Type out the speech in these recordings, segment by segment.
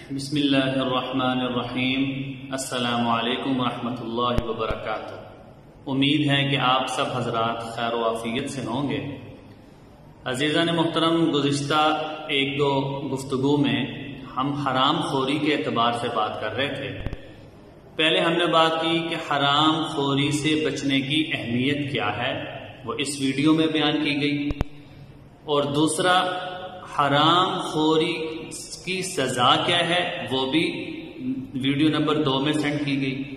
بسم اللہ الرحمن الرحیم۔ السلام علیکم ورحمۃ اللہ وبرکاتہ۔ امید ہے کہ آپ سب حضرات خیر و عافیت سے ہوں گے۔ عزیزان محترم، گزشتہ ایک دو گفتگو میں ہم حرام خوری کے اعتبار سے بات کر رہے تھے۔ پہلے ہم نے بات کی کہ حرام خوری سے بچنے کی اہمیت کیا ہے، وہ اس ویڈیو میں بیان کی گئی، اور دوسرا حرام خوری کی سزا کیا ہے، وہ بھی ویڈیو نمبر 2 میں سینڈ کی گئی۔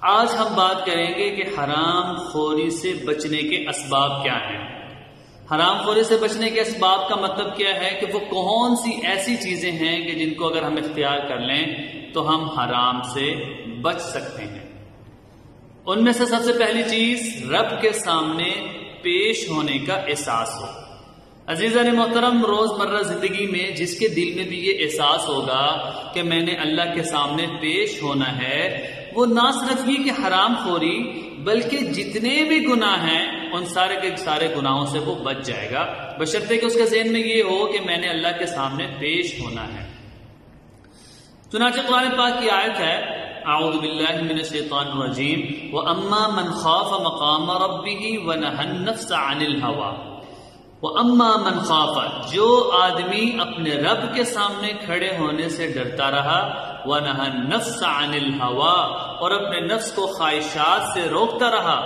آج ہم بات کریں گے کہ حرام خوری سے بچنے کے اسباب کیا ہیں۔ حرام خوری سے بچنے کے اسباب کا مطلب کیا ہے کہ وہ کون سی ایسی چیزیں ہیں کہ جن کو اگر ہم اختیار کر لیں تو ہم حرام سے بچ سکتے ہیں۔ ان میں سے سب سے پہلی چیز رب کے سامنے پیش ہونے کا احساس ہو۔ عزیزان محترم، روزمرہ زندگی میں جس کے دل میں بھی یہ احساس ہوگا کہ میں نے اللہ کے سامنے پیش ہونا ہے، وہ نہ صرف یہ کہ حرام خوری بلکہ جتنے بھی گناہ ہیں ان سارے کے سارے گناہوں سے وہ بچ جائے گا، بشرطے کہ اس کے ذہن میں یہ ہو کہ میں نے اللہ کے سامنے پیش ہونا ہے۔ چنانچہ قرآن پاک کی آیت ہے، اعوذ باللہ من الشیطان الرجیم، وَأَمَّا مَنْ خَافَ مَقَامَ رَبِّهِ وَنَهَى النَّفْسَ عَنِ الْهَوَىٰ وَأَمَّا مَنْ خَافَ، جو آدمی اپنے رب کے سامنے کھڑے ہونے سے ڈرتا رہا، وَنَهَى النَّفْسَ عَنِ الْهَوَىٰ، اور اپنے نفس کو خواہشات سے روکتا رہا۔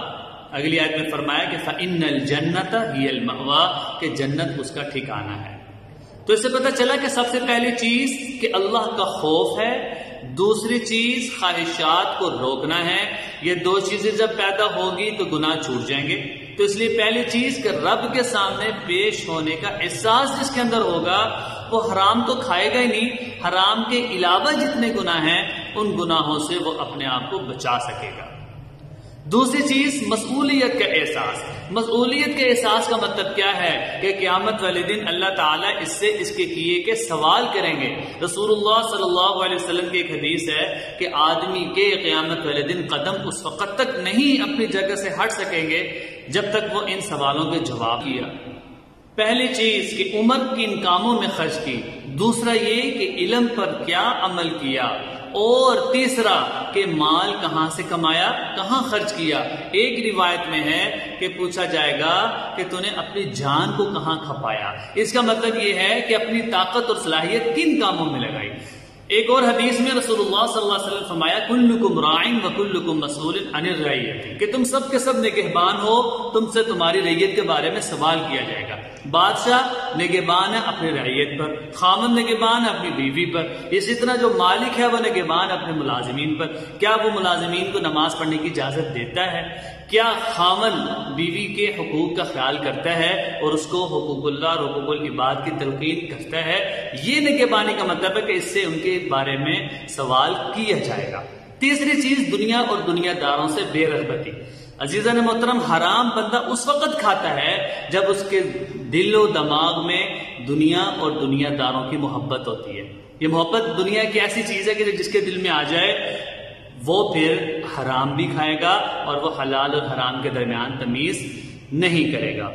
اگلی آیت میں فرمایا کہ فَإِنَّ الْجَنَّةَ هِيَ الْمَأْوَىٰ، کہ جنت اس کا ٹھکانہ ہے۔ تو اس سے پتہ چلا کہ سب سے پہلی چیز کہ اللہ کا خوف ہے، دوسری چیز خواہشات کو روکنا ہے۔ یہ دو چیزیں جب پیدا ہوگی تو گناہ چھوٹ جائیں گے۔ تو اس لیے پہلی چیز کہ رب کے سامنے پیش ہونے کا احساس جس کے اندر ہوگا وہ حرام تو کھائے گا ہی نہیں، حرام کے علاوہ جتنے گناہ ہیں ان گناہوں سے وہ اپنے آپ کو بچا سکے گا۔ دوسری چیز مسئولیت کا احساس۔ مسئولیت کے احساس کا مطلب کیا ہے کہ قیامت والے دن اللہ تعالیٰ اس سے اس کے کیے کے سوال کریں گے۔ رسول اللہ صلی اللہ علیہ وسلم کی ایک حدیث ہے کہ آدمی کے قیامت والے دن قدم اس وقت تک نہیں اپنی جگہ سے ہٹ سکیں گے جب تک وہ ان سوالوں کے جواب دیا۔ پہلی چیز کہ عمر کن کاموں میں خرچ کی، دوسرا یہ کہ علم پر کیا عمل کیا، اور تیسرا کہ مال کہاں سے کمایا، کہاں خرچ کیا۔ ایک روایت میں ہے کہ پوچھا جائے گا کہ تو نے اپنی جان کو کہاں کھپایا۔ اس کا مطلب یہ ہے کہ اپنی طاقت اور صلاحیت کن کاموں میں لگائی۔ ایک اور حدیث میں رسول اللہ صلی اللہ علیہ وسلم فرمایا کلکم راعٍ وکلکم مسئول عن الرعیۃ، کہ تم سب کے سب نگہبان ہو، تم سے تمہاری رعیت کے بارے میں سوال کیا جائے گا۔ بادشاہ نگہبان ہے اپنی رعیت پر، خامن نگہبان ہے اپنی بیوی پر، اسی طرح جو مالک ہے وہ نگہبان اپنے ملازمین پر۔ کیا وہ ملازمین کو نماز پڑھنے کی اجازت دیتا ہے؟ کیا خامن بیوی کے حقوق کا خیال کرتا ہے اور اس کو حقوق اللہ اور حقوق العباد کی تلقین کرتا ہے؟ یہ نگہبانی کا مطلب ہے کہ اس سے ان کے بارے میں سوال کیا جائے گا۔ تیسری چیز دنیا اور دنیا داروں سے بے رغبتی۔ عزیزان محترم، حرام بندہ اس وقت کھاتا ہے جب اس کے دل و دماغ میں دنیا اور دنیا داروں کی محبت ہوتی ہے۔ یہ محبت دنیا کی ایسی چیز ہے کہ جس کے دل میں آ جائے وہ پھر حرام بھی کھائے گا اور وہ حلال اور حرام کے درمیان تمیز نہیں کرے گا۔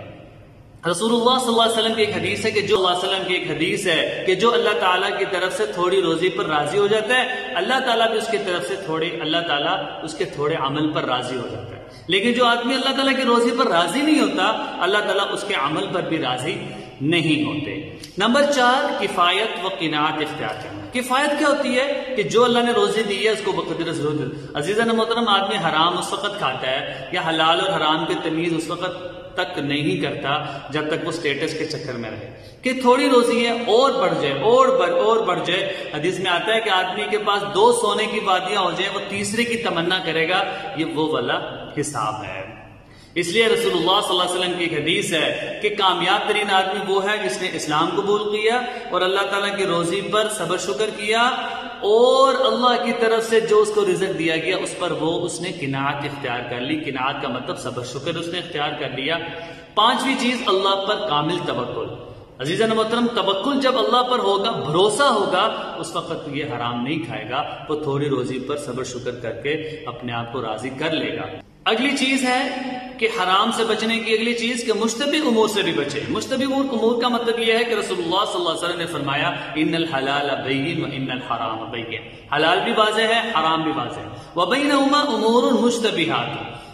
رسول اللہ صلی اللہ علیہ وسلم کی ایک حدیث ہے کہ جو اللہ علیہ وسلم کی ایک حدیث ہے کہ جو اللہ تعالیٰ کی طرف سے تھوڑی روزی پر راضی ہو جاتا ہے، اللہ تعالیٰ بھی اس کی طرف سے اللہ تعالیٰ اس کے تھوڑے عمل پر راضی ہو جاتا ہے۔ لیکن جو آدمی اللہ تعالیٰ کی روزی پر راضی نہیں ہوتا، اللہ تعالیٰ اس کے عمل پر بھی راضی نہیں ہوتے۔ نمبر 4، کفایت و قناعت اختیار کرنا۔ کفایت کیا ہوتی ہے کہ جو اللہ نے روزی دی ہے اس کو بقدر ضرورت۔ عزیزان محترم، آدمی حرام اس وقت کھاتا ہے یا حلال اور حرام کی تمیز اس وقت تک نہیں کرتا جب تک وہ سٹیٹس کے چکر میں رہے کہ تھوڑی روزی ہے اور بڑھ جائے اور بڑھ جائے۔ حدیث میں آتا ہے کہ آدمی کے پاس 2 سونے کی وادیاں ہو جائیں وہ تیسرے کی تمنا کرے گا، یہ وہ والا حساب ہے۔ اس لیے رسول اللہ صلی اللہ علیہ وسلم کی ایک حدیث ہے کہ کامیاب ترین آدمی وہ ہے جس نے اسلام قبول کیا اور اللہ تعالیٰ کی روزی پر صبر شکر کیا، اور اللہ کی طرف سے جو اس کو رزق دیا گیا اس پر اس نے قناعت اختیار کر لی۔ قناعت کا مطلب صبر شکر اس نے اختیار کر لیا۔ 5ویں چیز اللہ پر کامل توکل۔ عزیزان محترم، توکل جب اللہ پر ہوگا، بھروسہ ہوگا، اس وقت یہ حرام نہیں کھائے گا، وہ تھوڑی روزی پر صبر شکر کر کے اپنے آپ کو راضی کر لے گا۔ اگلی چیز ہے کہ حرام سے بچنے کی اگلی چیز کہ مشتبہ امور سے بھی بچے۔ مشتبہ امور کا مطلب یہ ہے کہ رسول اللہ صلی اللہ علیہ وسلم نے فرمایا ان الحلال بین و ان الحرام بین، حلال بھی واضح ہے، حرام بھی واضح ہے، وبینہما امور مشتبہات،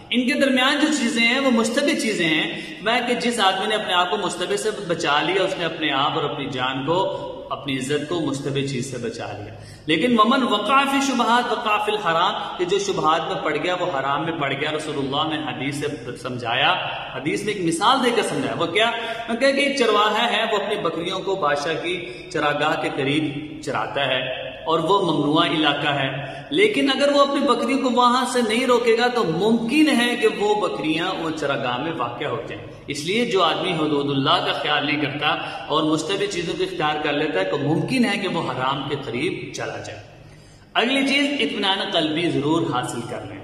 ان کے درمیان جو چیزیں ہیں وہ مشتبہ چیزیں ہیں۔ میں کہ جس آدمی نے اپنے آپ کو مشتبہ سے بچا لیا، اس نے اپنے آپ اور اپنی جان کو، اپنی عزت کو مشتبہ چیز سے بچا لیا۔ لیکن ومن وقع فی شبہات وقع فی الحرام، کہ جو شبہات میں پڑ گیا وہ حرام میں پڑ گیا۔ رسول اللہ نے حدیث سے سمجھایا، حدیث میں ایک مثال دے کر سمجھایا، وہ کیا؟ کہ ایک چرواہا ہے، وہ اپنی بکریوں کو بادشاہ کی چراگاہ کے قریب چراتا ہے اور وہ ممنوع علاقہ ہے، لیکن اگر وہ اپنی بکریوں کو وہاں سے نہیں روکے گا تو ممکن ہے کہ وہ بکریاں وہ چراگاہ میں واقع ہو جائیں۔ اس لیے جو آدمی حدود اللہ کا خیال نہیں کرتا اور مشتبہ چیزوں کو اختیار کر لیتا ہے تو ممکن ہے کہ وہ حرام کے قریب چلا جائے۔ اگلی چیز اطمینان قلبی ضرور حاصل کر لیں۔